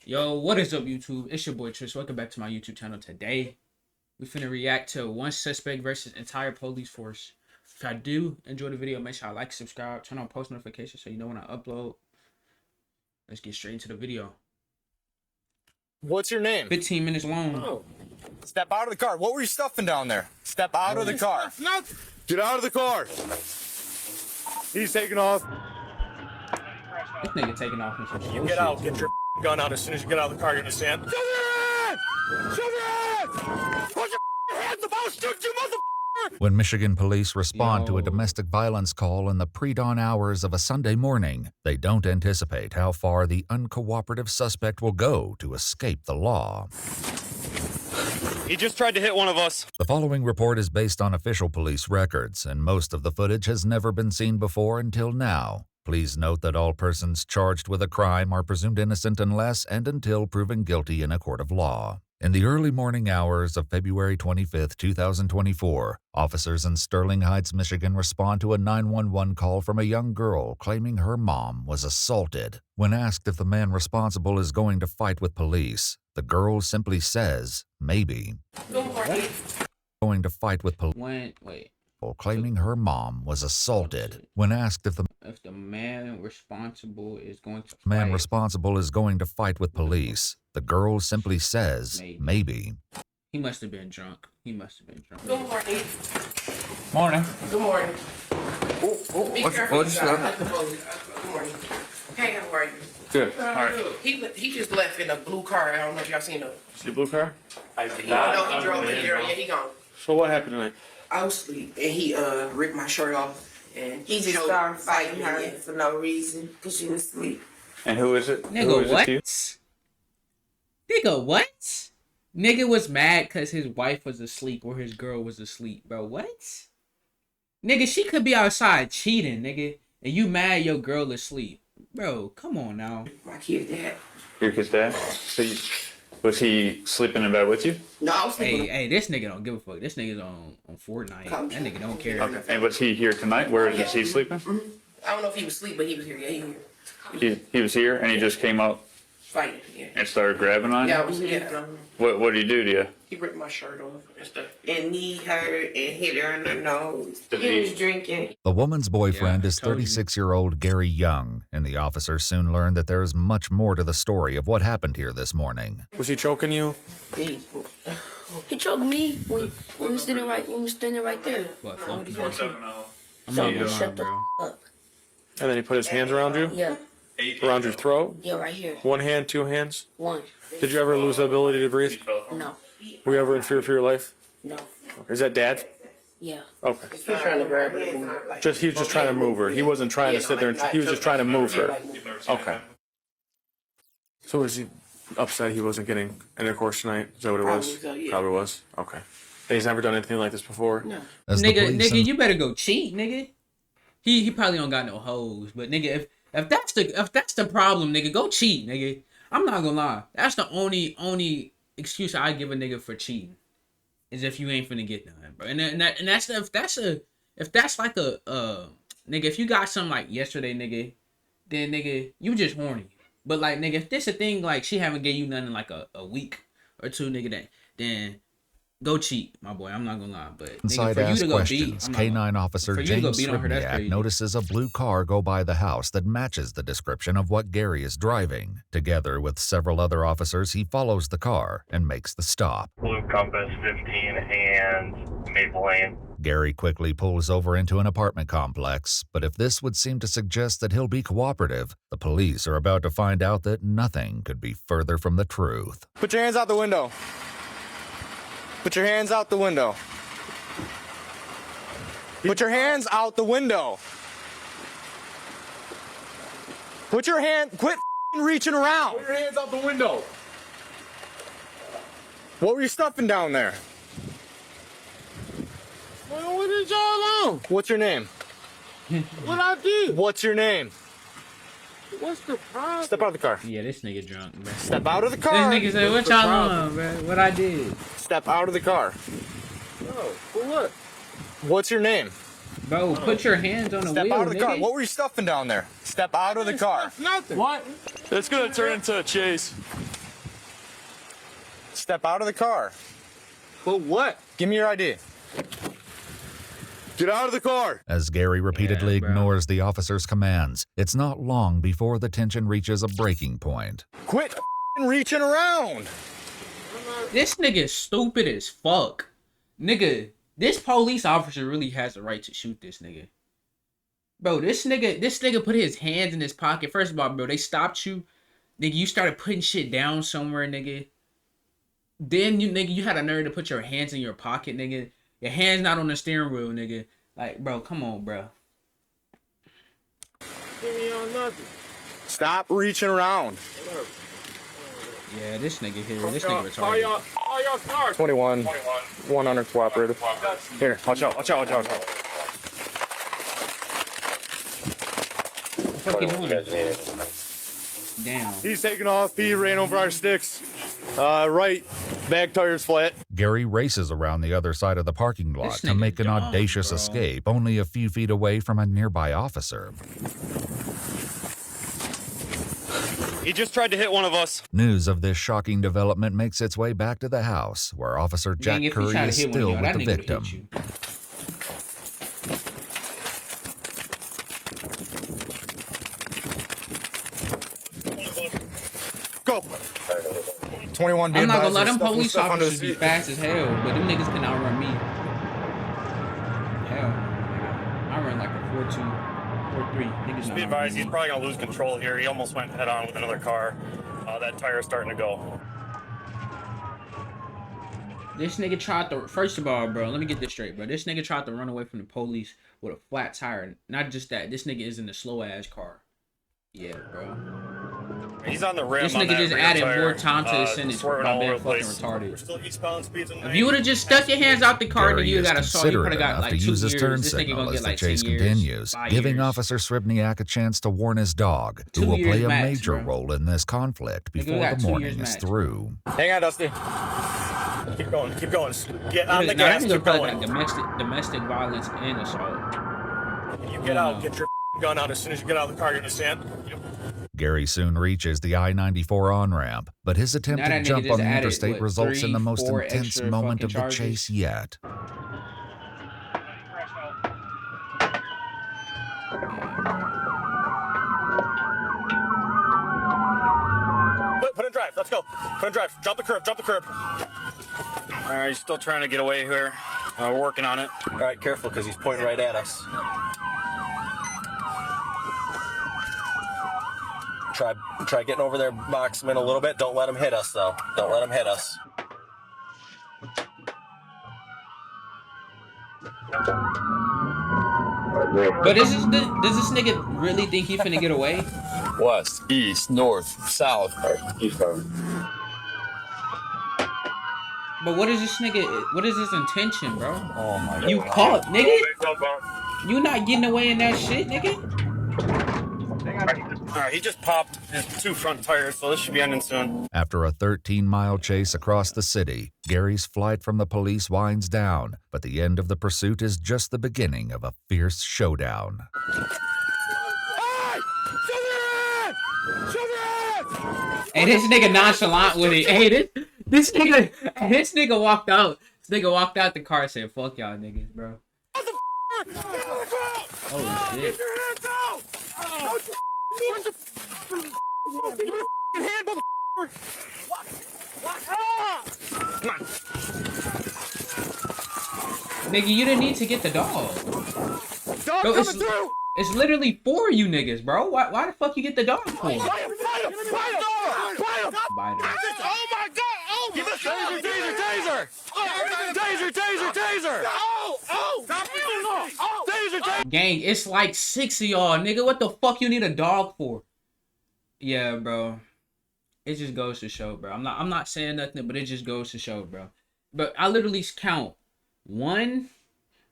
Yo, what is up, YouTube? It's your boy Tristan. Welcome back to my YouTube channel. Today, we finna react to one suspect versus entire police force. If I do enjoy the video, make sure I like, subscribe, turn on post notifications so you know when I upload. Let's get straight into the video. What's your name? 15 minutes long. Oh. Step out of the car. What were you stuffing down there? Step out of the car. Get out of the car. He's taking off. This nigga taking off in some You bullshit. get out. Get your gun out as soon as you get out of the car. You understand? Show your hands! Show your hands! Put your hands up! I'll shoot you, motherfucker! When Michigan police respond to a domestic violence call in the pre-dawn hours of a Sunday morning, they don't anticipate how far the uncooperative suspect will go to escape the law. He just tried to hit one of us. The following report is based on official police records, and most of the footage has never been seen before until now. Please note that all persons charged with a crime are presumed innocent unless and until proven guilty in a court of law. In the early morning hours of February 25, 2024, officers in Sterling Heights, Michigan respond to a 911 call from a young girl claiming her mom was assaulted. When asked if the man responsible is going to fight with police, the girl simply says, maybe. Going to fight with police. Wait. Claiming her mom was assaulted. When asked if the man responsible is going to fight with police, the girl simply says, maybe. He must have been drunk. Good morning. Morning. Good morning. Be careful. what's up? Good morning. Hey, how are you? Good. All right. He just left in a blue car. I don't know if y'all seen him. See blue car? No, he drove in there. Yeah, he gone. So what happened tonight? I was asleep and he ripped my shirt off and He just started fighting her for no reason because she was asleep. And who is it? Who Nigga, is what? It Nigga, what? Nigga was mad because his wife was asleep or his girl was asleep, bro. What? Nigga, she could be outside cheating, nigga, and you mad your girl asleep. Bro, come on now. My kid's dad. Your kid's dad? So was he sleeping in bed with you? No, I was sleeping. Hey, this nigga don't give a fuck. This nigga's on Fortnite. That nigga don't care. Okay. And was he here tonight? Where is he sleeping? I don't know if he was asleep, but he was here. Yeah, he was here. He was here and he just came out Fighting, yeah. and started grabbing on you? Yeah. What did he do to you? He ripped my shirt off and stuff. And knee hurt and hit her in the nose. Did He he- was drinking. The woman's boyfriend Yeah, I is told you. 36-year-old Gary Young, and the officers soon learned that there is much more to the story of what happened here this morning. Was he choking you? He choked me when we was standing right there. What, Oh, fuck he you? was like, I'm "So not shut the bro. up." And then he put his hands around you? Yeah, Around your throat? yeah, right here. One hand, two hands? One. Did you ever lose the ability to breathe? No, Were you ever in fear for your life? no. Is that dad? Yeah. Okay. He was trying to grab her. He was just trying to move her. He wasn't trying to sit there and he was just trying to move her. Okay. So was he upset he wasn't getting intercourse tonight? Is that what it was? Probably so, yeah. Probably was. Okay. And he's never done anything like this before? No. As the police Nigga, you better go cheat, nigga. He probably don't got no hoes, but nigga, if that's the problem, nigga, go cheat, nigga. I'm not gonna lie. That's the only excuse I give a nigga for cheating is if you ain't finna get none, bro. And that's if that's like a nigga, if you got something like yesterday, nigga, then nigga, you just horny. But like nigga, if this a thing like she haven't gave you nothing in like a week or two, nigga, then go cheat, my boy. I'm not gonna lie, but nigga, inside for you ask to go beat, questions, I'm not gonna lie. K9 officer For you to go James beat on her, that's Sribniak crazy. notices a blue car go by the house that matches the description of what Gary is driving. Together with several other officers, he follows the car and makes the stop. Blue Compass 15 and Maple Lane. Gary quickly pulls over into an apartment complex, but if this would seem to suggest that he'll be cooperative, the police are about to find out that nothing could be further from the truth. Put your hands out the window. Put your hands out the window. Put your hands out the window. Quit reaching around. Put your hands out the window. What were you stuffing down there? Well, what is y'all on? What's your name? What I did? What's your name? What's the problem? Step out of the car. Yeah, this nigga drunk, bro. Step out of the This car. nigga said, what y'all on, bro? What I did? Step out of the car. No, for what? What's your name? Bro, put your hands on the Step wheel, out of the car. nigga. What were you stuffing down there? Step out of the car. Nothing. What? It's gonna turn into a chase. Step out of the car. Well, what? Give me your ID. Get out of the car. As Gary repeatedly Yeah, bro. ignores the officer's commands, it's not long before the tension reaches a breaking point. Quit reaching around. This nigga is stupid as fuck. Nigga, this police officer really has the right to shoot this nigga. Bro, this nigga put his hands in his pocket. First of all, bro, they stopped you. Nigga, you started putting shit down somewhere, nigga. Then you had a nerve to put your hands in your pocket, nigga. Your hand's not on the steering wheel, nigga. Like, bro, come on, bro. Stop reaching around. Yeah, this nigga here, this nigga retarded. 21. 100 cooperative. Here, watch out. What the fuck you doing? Damn. He's taking off. He ran over our sticks. Right back tire's flat. Gary races around the other side of the parking lot This to nigga make an dumb, audacious bro. escape, only a few feet away from a nearby officer. He just tried to hit one of us. News of this shocking development makes its way back to the house, where Officer Jack Gang, if he Curry tried is to hit one still of y'all, with that the nigga would've victim. hit you. Go. 21 being I'm not gonna let advised, them stuff- police stuff under the officers be seat. fast as hell, but them niggas can outrun me. Hell, nigga. I run like a 4-2, 4-3. Niggas Just not be advised, outrun he's me. probably gonna lose control here. He almost went head on with another car. That tire's starting to go. This nigga tried to, first of all, bro, let me get this straight, bro. This nigga tried to run away from the police with a flat tire. Not just that, this nigga is in a slow ass car. Yeah, bro. He's on the rim. This on nigga that just rear added tire, more time to his sentence swerving by all being over the fucking place. retarded. We're still eastbound speeds in If you would have just stuck your hands out the car, then Gary you is got assault. You could considerate have got enough like to 2 use his years. turn This nigga signal gonna as get the like chase 10 years, continues, 5 giving years. Officer Sribniak a chance to warn his dog, who 2 will play years a max, major bro. role in this conflict Nigga, we before got the 2 morning years is max. through. Hang on, Dusty. Keep going, keep going. Get on the Now, gas, that nigga keep probably going. got domestic violence and assault. You get out, get your gun out as soon as you get out of the car, you understand? Gary soon reaches the I-94 on-ramp, but his attempt Now to that nigga jump just on the added, interstate what, results in the 3, most 4 intense extra moment fucking of the charges? chase yet. Put in drive, let's go. Put in drive, drop the curb, drop the curb. All right, he's still trying to get away here. We're working on it. All right, careful, because he's pointing right at us. Try getting over there, box him in a little bit. Don't let him hit us, though. Don't let him hit us. But does this nigga really think he finna get away? West, east, north, south. Eastbound. But what is this nigga? What is his intention, bro? Oh my God. You caught, nigga. You not getting away in that shit, nigga. All right, he just popped his 2 front tires, so this should be ending soon. After a 13-mile chase across the city, Gary's flight from the police winds down, but the end of the pursuit is just the beginning of a fierce showdown. Hey, this nigga nonchalant with it. Hey, this nigga walked out. This nigga walked out the car and said, "Fuck y'all niggas, bro." Oh shit. Nigga, you didn't need to get the dog. Dog Bro, coming through! it's literally for you niggas, bro. Why the fuck you get the dog for? Fight him! Biden. Oh my God! Oh my God! Taser! Taser! Taser! Gang, it's like 6 of y'all, nigga. What the fuck you need a dog for? Yeah, bro. It just goes to show, bro. I'm not saying nothing, but it just goes to show, bro. But I literally count 1,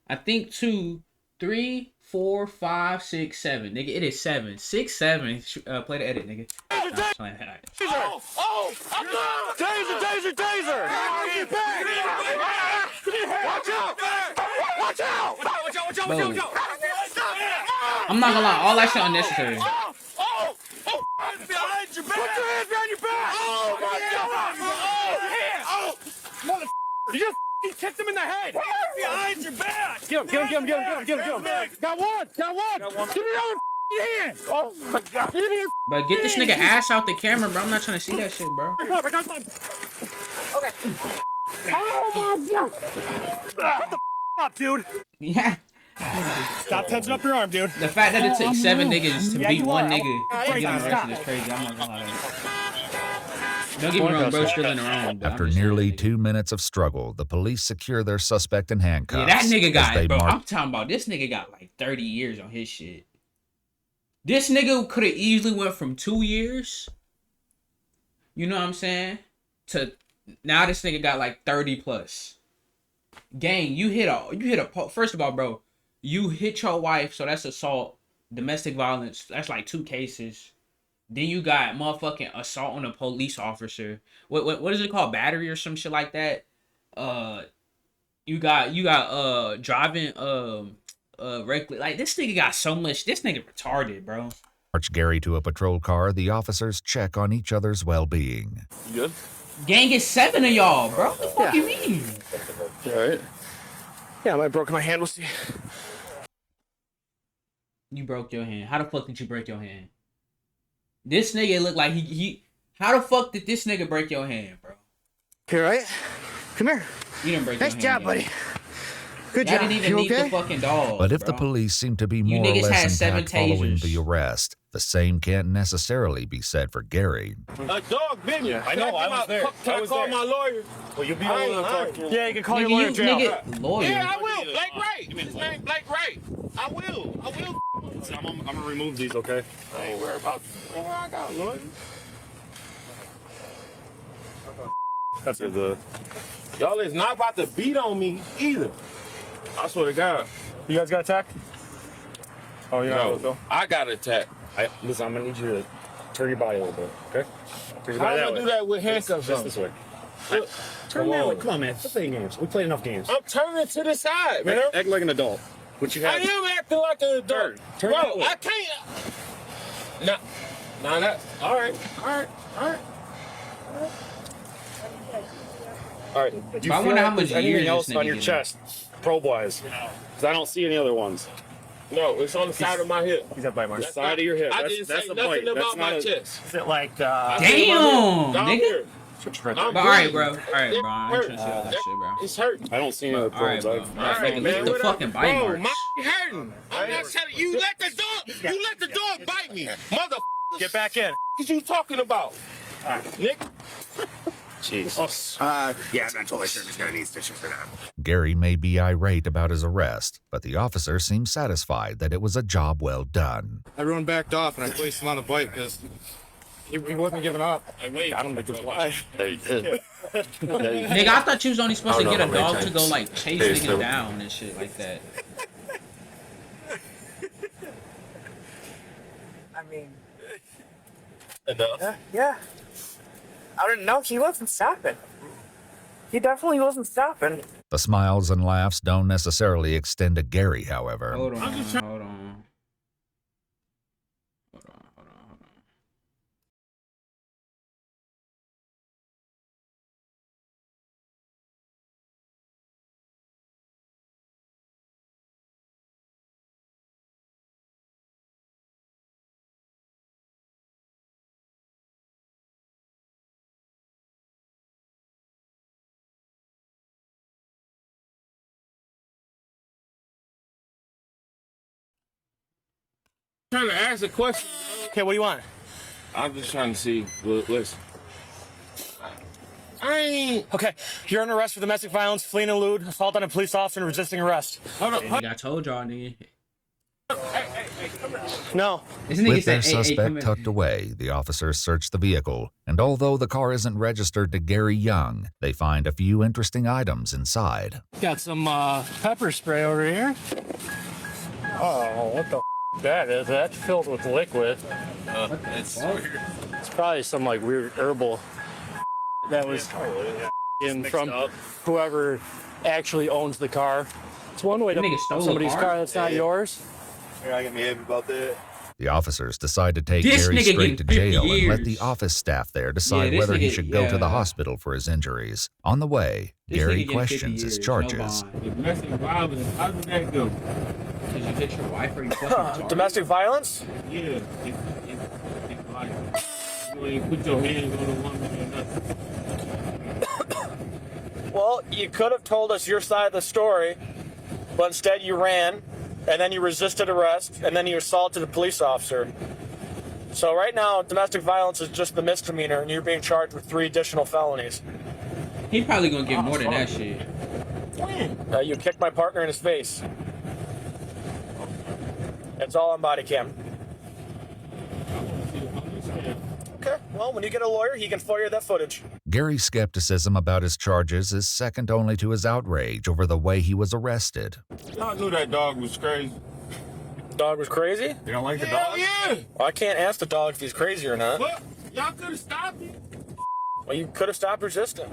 I think 2, 3, 4, 5, 6, 7. Nigga, it is 7. 6, 7. Play the edit, nigga. Nah, I'm playing. All right. Taser! Watch out! Bro, I'm not gonna lie, all that shit unnecessary. Put your hands behind your back! Oh my God! You just kicked him in the head. Behind your back. Get him. Got one. Give me the other hand. Oh my God. Give me your But get this nigga ass out the camera, bro. I'm not trying to see that shit, bro. Okay. Oh my God. Shut the up, dude. Yeah. Stop tensing up your arm, dude. The fact that it took 7 niggas to beat one nigga to Right, get on stop. arrested is crazy. I'm not gonna lie to you. Don't get me wrong, bro. Still in the wrong. But After I'm just nearly saying, 2 minutes of struggle, the police secure their suspect in handcuffs. yeah, that nigga as got they it, bro. march- I'm talking about this nigga got like 30 years on his shit. This nigga could have easily went from 2 years, you know what I'm saying, to now this nigga got like 30 plus. Gang, you hit a first of all, bro, you hit your wife, so that's assault, domestic violence, that's like 2 cases. Then you got motherfucking assault on a police officer. What is it called? Battery or some shit like that. You got driving reckless. Like this nigga got so much. This nigga retarded, bro. March Gary to a patrol car. The officers check on each other's well-being. You good? Gang is 7 of y'all, bro. What the fuck you mean? You all right? Yeah, I might have broken my hand. We'll see. You broke your hand. How the fuck did you break your hand? This nigga look like he. How the fuck did this nigga break your hand, bro? You all right? Come here. You didn't break Nice your job, hand. buddy. Good Y'all job. didn't even You need okay? the fucking dog. But if bro. the police seem to be You more or niggas had less 7 intact following tasers. the arrest, the same can't necessarily be said for Gary. A dog bit me. I know. I was there. Can I call my lawyer? Well, you'll be the one to talk to. Yeah, you can call your lawyer. Nigga, lawyer. Yeah, I will. Blake Wright. His name Blake Wright. I will. I'm gonna remove these, okay? I ain't worried about. Oh, I got a lawyer. That's the. Y'all is not about to beat on me either. I swear to God. You guys got attacked? Oh yeah. No, I got attacked. Listen, I'm gonna need you to turn your body a little bit, okay? Turn your body that way. Do that with handcuffs on? This way. Look, turn that way. Come on, man. Stop playing games. We played enough games. I'm turning to the side, man. Act like an adult. What you have? I am acting like an adult. Turn bro, I can't. Nah, that. All right. All right. Do you I feel wonder how like much there's anything years else this on nigga your getting? chest, probe-wise? Because I don't see any other ones. No, it's on the side of my hip. He's got bite marks. The side of your hip. I didn't say nothing about my chest. Is it like, Damn, nigga. But all right, bro. All right, bro. I ain't trying to see all that shit, bro. It's hurting. I don't see any other probes. All right, look at the fucking bite Bro, marks. my hurting. I'm not telling you. Let the dog bite me, mother. Get back in. What you talking about, Nick? Jeez. Yeah, I'm not totally sure he's gonna need stitches for that. Gary may be irate about his arrest, but the officer seems satisfied that it was a job well done. Everyone backed off, and I placed him on the bike because he wasn't giving up. I got him to comply. Nigga, I thought you was only supposed to get a dog to go like chase niggas down and shit like that. I mean, Enough. yeah. I didn't know he wasn't stopping. He definitely wasn't stopping. The smiles and laughs don't necessarily extend to Gary, however. Hold on. Trying to ask a question. Okay, what do you want? I'm just trying to see. Listen. I ain't. Okay, you're under arrest for domestic violence, fleeing and elude, assault on a police officer, and resisting arrest. Hold on. Nigga, I told y'all, nigga. No. This nigga With their said, hey, come suspect here. tucked away, the officers search the vehicle, and although the car isn't registered to Gary Young, they find a few interesting items inside. Got some pepper spray over here. Oh, what the that is? That's filled with liquid. It's probably some like weird herbal that was in from whoever actually owns the car. It's one way to That nigga stole somebody's a car that's not yours. You're not gonna be happy about that. The officers decide to take This Gary nigga straight to getting 50 jail and let the years. office staff there decide this whether he nigga- should go to the yeah. hospital for his injuries. On the way, This Gary nigga getting 50 questions his years, charges. No bond. Domestic violence. How did that go? Did you hit your wife or you fucking retarded? Domestic violence? Yeah. It's like you ain't put your hands on a woman or nothing. Well, you could have told us your side of the story, but instead you ran, and then you resisted arrest, and then you assaulted a police officer. So right now, domestic violence is just the misdemeanor, and you're being charged with 3 additional felonies. He probably gonna get more than that shit. You kicked my partner in his face. It's all on body cam. Okay, well, when you get a lawyer, he can FOIA that footage. Gary's skepticism about his charges is second only to his outrage over the way he was arrested. Y'all knew that dog was crazy. Dog was crazy? You don't like the dog? Yeah. Well, I can't ask the dog if he's crazy or not. What? Y'all could have stopped me. Well, you could have stopped resisting.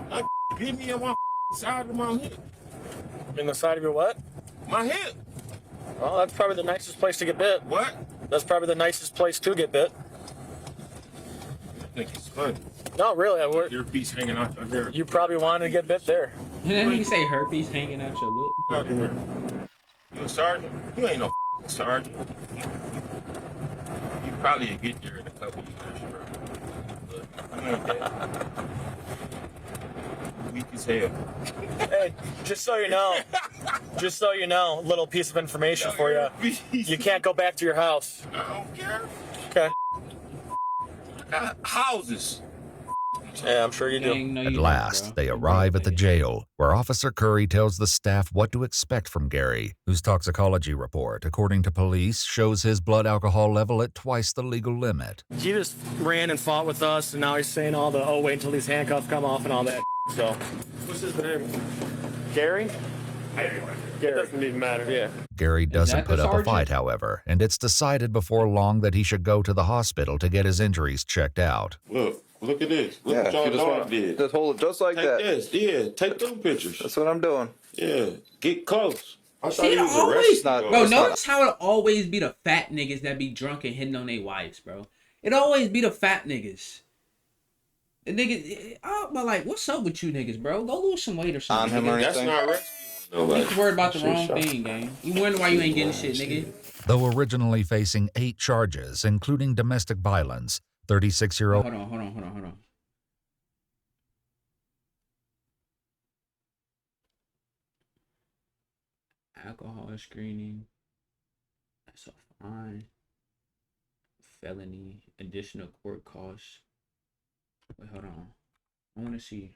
Hit me on my side of my hip. In the side of your what? My hip. Well, that's probably the nicest place to get bit. What? That's probably the nicest place to get bit. I think it's funny. No, really. Your piece hanging out your hair. You probably wanted to get bit there. And then you say herpes hanging out your lip. You a sergeant? You ain't no sergeant. You probably get there in a couple years, bro. But you ain't that. Weak as hell. Hey, just so you know, a little piece of information for you. You can't go back to your house. I don't care. Okay. I got houses. Yeah, I'm sure you do. At last, they arrive at the jail, where Officer Curry tells the staff what to expect from Gary, whose toxicology report, according to police, shows his blood alcohol level at twice the legal limit. He just ran and fought with us, and now he's saying all the, wait until these handcuffs come off and all that. So, What's his name? Gary? It doesn't even matter, yeah. Gary doesn't that the put up a sergeant? fight, however, and it's decided before long that he should go to the hospital to get his injuries checked out. Look at this. Look what y'all dog did. Just hold it just like Take that. this. Yeah, take them pictures. That's what I'm doing. Yeah, get close. I thought See, he it was always, arrested. bro, It's not- notice how it always be the fat niggas that be drunk and hitting on their wives, bro. It always be the fat niggas. The niggas, but like, what's up with you niggas, bro? Go lose some weight or On something. him or nigga. That's anything? not rescuing nobody. You worried about the Shit, wrong shot. thing, gang. You wondering why you ain't getting shit, nigga. Though originally facing 8 charges, including domestic violence, 36-year-old Hold on. Alcohol screening. That's a fine. Felony. Additional court costs. Wait, hold on. I want to see.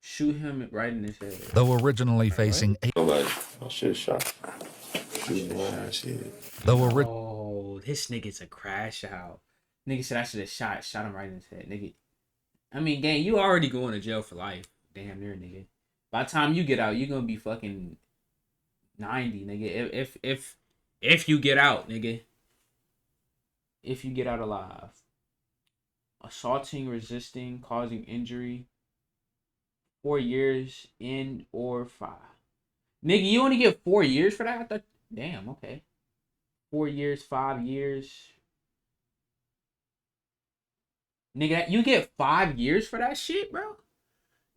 Shoot him right in his head. Though originally facing 8 Nobody. I should have shot. Though ori- Oh, this nigga's a crash out. Nigga said I should have shot him right in his head, nigga. I mean, gang, you already going to jail for life. Damn near, nigga. By the time you get out, you're gonna be fucking 90, nigga. If you get out, nigga. If you get out alive. Assaulting, resisting, causing injury. 4 years in or 5. Nigga, you only get 4 years for that? I thought, damn, okay. 4 years, 5 years. Nigga, you get 5 years for that shit, bro?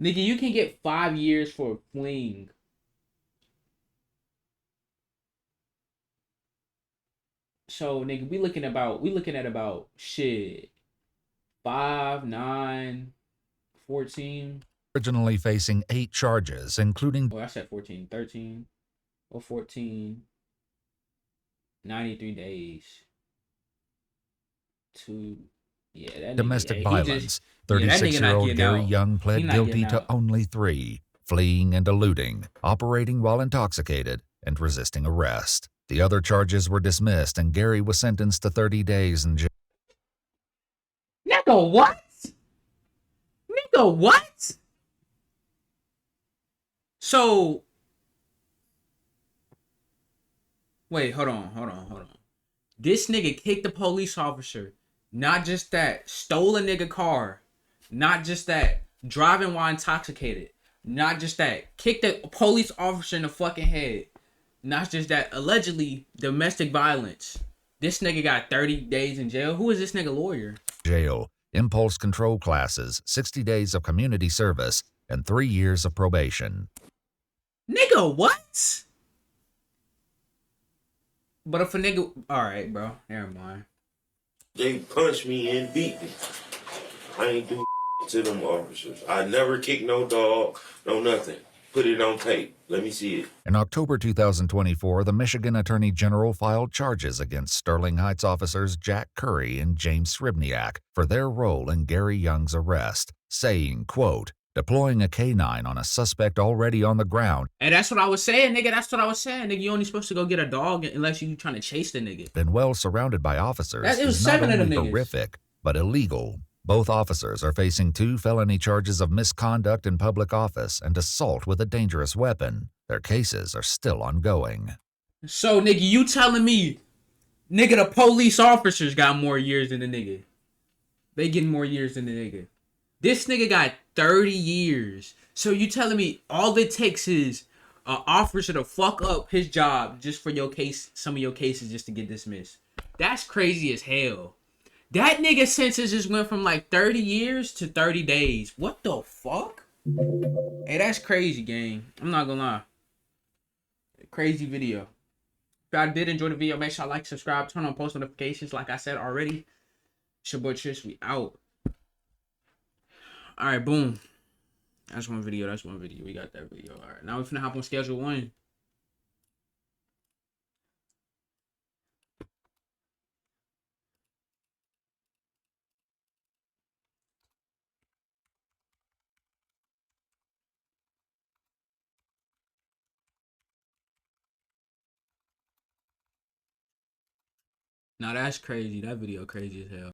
Nigga, you can get 5 years for a fling. So, nigga, we looking at about shit. 5, 9, 14. originally facing 8 charges, including Oh, I said 14, 13, or 14, 93 days. That domestic nigga, violence. that nigga not 36-year-old getting Gary out. Young He pled not guilty getting to out. only 3, fleeing and eluding, operating while intoxicated, and resisting arrest. The other charges were dismissed, and Gary was sentenced to 30 days in jail. Nigga, what? Nigga, what? So, wait, hold on. This nigga kicked the police officer. Not just that, stole a nigga car. Not just that, driving while intoxicated. Not just that, kicked the police officer in the fucking head. Not just that, allegedly domestic violence. This nigga got 30 days in jail. Who is this nigga lawyer? Jail, impulse control classes, 60 days of community service, and 3 years of probation. Nigga, what? But if a nigga, all right, bro, never mind. They punched me and beat me. I ain't do to them officers. I never kicked no dog, no nothing. Put it on tape. Let me see it. In October 2024, the Michigan Attorney General filed charges against Sterling Heights officers Jack Curry and James Sribniak for their role in Gary Young's arrest, saying, quote, deploying a canine on a suspect already on the ground. And that's what I was saying, nigga. That's what I was saying, nigga. You only supposed to go get a dog unless you trying to chase the nigga. And well surrounded by officers It was is not 7 of only them niggas. horrific, but illegal. Both officers are facing 2 felony charges of misconduct in public office and assault with a dangerous weapon. Their cases are still ongoing. So, nigga, you telling me, nigga, the police officers got more years than the nigga? They getting more years than the nigga. This nigga got 30 years. So you telling me all it takes is an officer to fuck up his job just for your case, some of your cases just to get dismissed? That's crazy as hell. That nigga sentence just went from like 30 years to 30 days. What the fuck? Hey, that's crazy, gang. I'm not gonna lie. Crazy video. If y'all did enjoy the video, make sure I like, subscribe, turn on post notifications. Like I said already, it's your boy Tris. We out. All right, boom. That's one video. That's one video. We got that video. All right, now we're finna hop on schedule 1. Now that's crazy. That video crazy as hell.